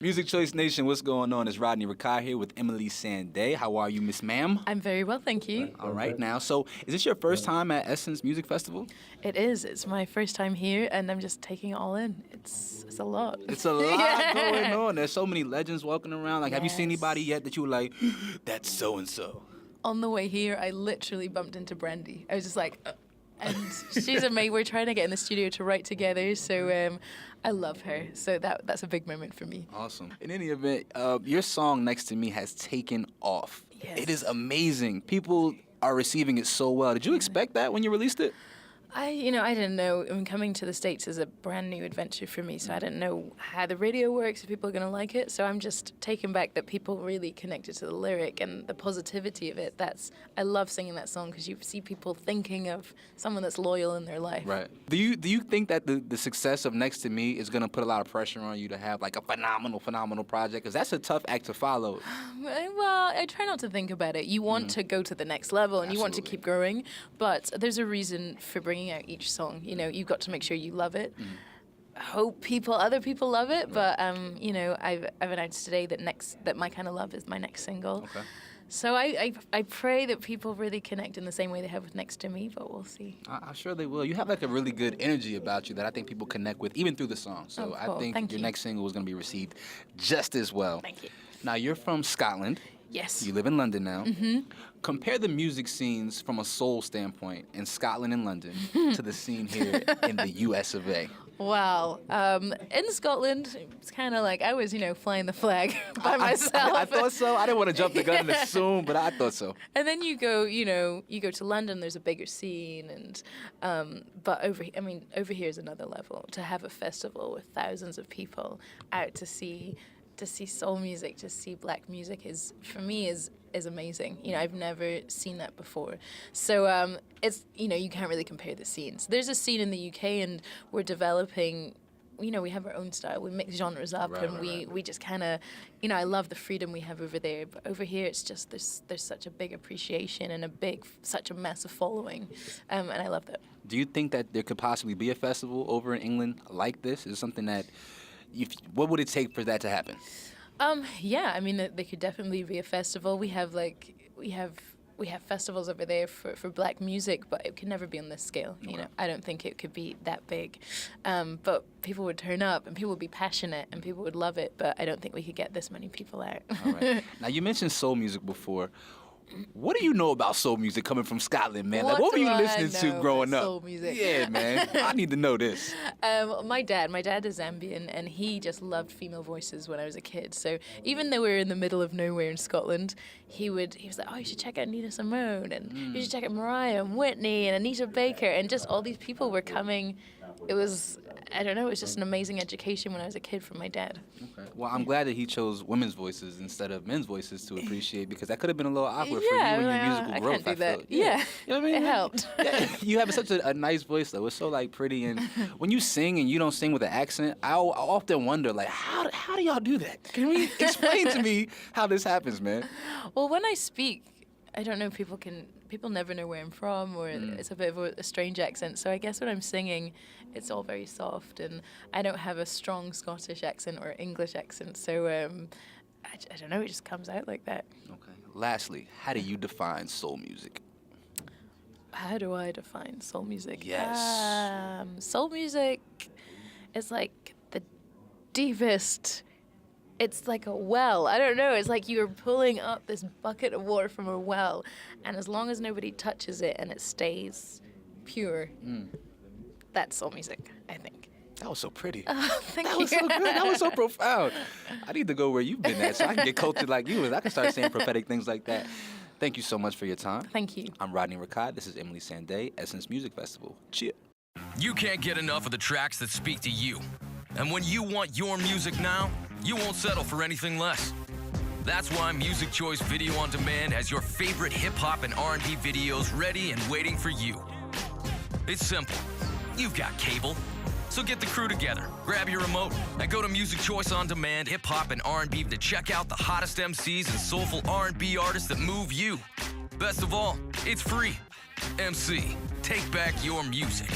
Music Choice Nation, what's going on? It's Rodney Rikai here with Emeli Sandé. How are you, Miss Ma'am? I'm very well, thank you. All right, now, so is this your first time at Essence Music Festival? It is. It's my first time here, and I'm just taking it all in. It's a lot. It's a lot going on. There's so many legends walking around. Like, have you seen anybody yet that you were like, that's so-and-so? On the way here, I literally bumped into Brandy. I was just like, and she's amazing. We're trying to get in the studio to write together, so I love her. So that's a big moment for me. Awesome. In any event, your song Next to Me has taken off. Yes. It is amazing. People are receiving it so well. Did you expect that when you released it? I didn't know. I mean, coming to the States is a brand new adventure for me, so I didn't know how the radio works, if people are going to like it. So I'm just taken back that people really connected to the lyric and the positivity of it. I love singing that song because you see people thinking of someone that's loyal in their life. Right. Do you think that the success of Next to Me is going to put a lot of pressure on you to have like a phenomenal project? Because that's a tough act to follow. Well, I try not to think about it. You want to go to the next level and you want to keep growing, but there's a reason for bringing out each song. You've got to make sure you love it. Hope other people love it, but I've announced today that My Kind of Love is my next single. Okay. So I pray that people really connect in the same way they have with Next to Me, but we'll see. I'm sure they will. You have like a really good energy about you that I think people connect with, even through the song. So cool. I think Thank your you. next single is going to be received just as well. Thank you. Now, you're from Scotland. Yes. You live in London now. Compare the music scenes from a soul standpoint in Scotland and London to the scene here in the US of A. Wow. In Scotland, it's kind of like I was, flying the flag by myself. I thought so. I didn't want to jump the gun and assume, but I thought so. And then you go to London, there's a bigger scene, and but over here is another level. To have a festival with thousands of people out to see soul music, to see black music is amazing. I've never seen that before. So it's you can't really compare the scenes. There's a scene in the UK, and we're developing. We have our own style. We mix genres up, we just kind of, I love the freedom we have over there. But over here, it's just there's such a big appreciation and such a massive following, and I love that. Do you think that there could possibly be a festival over in England like this? Is it something that, what would it take for that to happen? Yeah, I mean, there could definitely be a festival. We have festivals over there for black music, but it could never be on this scale. I don't think it could be that big. But people would turn up, and people would be passionate, and people would love it. But I don't think we could get this many people out. All right. Now, you mentioned soul music before. What do you know about soul music coming from Scotland, man? What were you listening to growing up? Soul music. Yeah, man. I need to know this. My dad is Zambian, and he just loved female voices when I was a kid. So even though we were in the middle of nowhere in Scotland, he was like, oh, you should check out Nina Simone, and you should check out Mariah and Whitney and Anita Baker, and just all these people were coming. It was, I don't know, it was just an amazing education when I was a kid from my dad. Okay. Well, I'm glad that he chose women's voices instead of men's voices to appreciate, because that could have been a little awkward for you and your musical growth. I can't do that. Feel. Yeah. You know what I mean? It helped. Yeah. You have such a nice voice, though. It's so, pretty. And when you sing and you don't sing with an accent, I often wonder, how do y'all do that? Can we explain to me how this happens, man? Well, when I speak, I don't know, people never know where I'm from, or it's a bit of a strange accent. So I guess when I'm singing, it's all very soft, and I don't have a strong Scottish accent or English accent. So I don't know, it just comes out like that. Okay. Lastly, how do you define soul music? How do I define soul music? Yes. Soul music is like the deepest. It's like a well. I don't know. It's like you're pulling up this bucket of water from a well, and as long as nobody touches it and it stays pure, that's soul music, I think. That was so pretty. Thank you. That was so good. That was so profound. I need to go where you've been at so I can get cultured like you, and I can start saying prophetic things like that. Thank you so much for your time. Thank you. I'm Rodney Rikai. This is Emeli Sandé, Essence Music Festival. Cheer. You can't get enough of the tracks that speak to you. And when you want your music now, you won't settle for anything less. That's why Music Choice Video on Demand has your favorite hip-hop and R&B videos ready and waiting for you. It's simple. You've got cable. So get the crew together, grab your remote, and go to Music Choice On Demand, hip-hop and R&B to check out the hottest MCs and soulful R&B artists that move you. Best of all, it's free. MC, take back your music.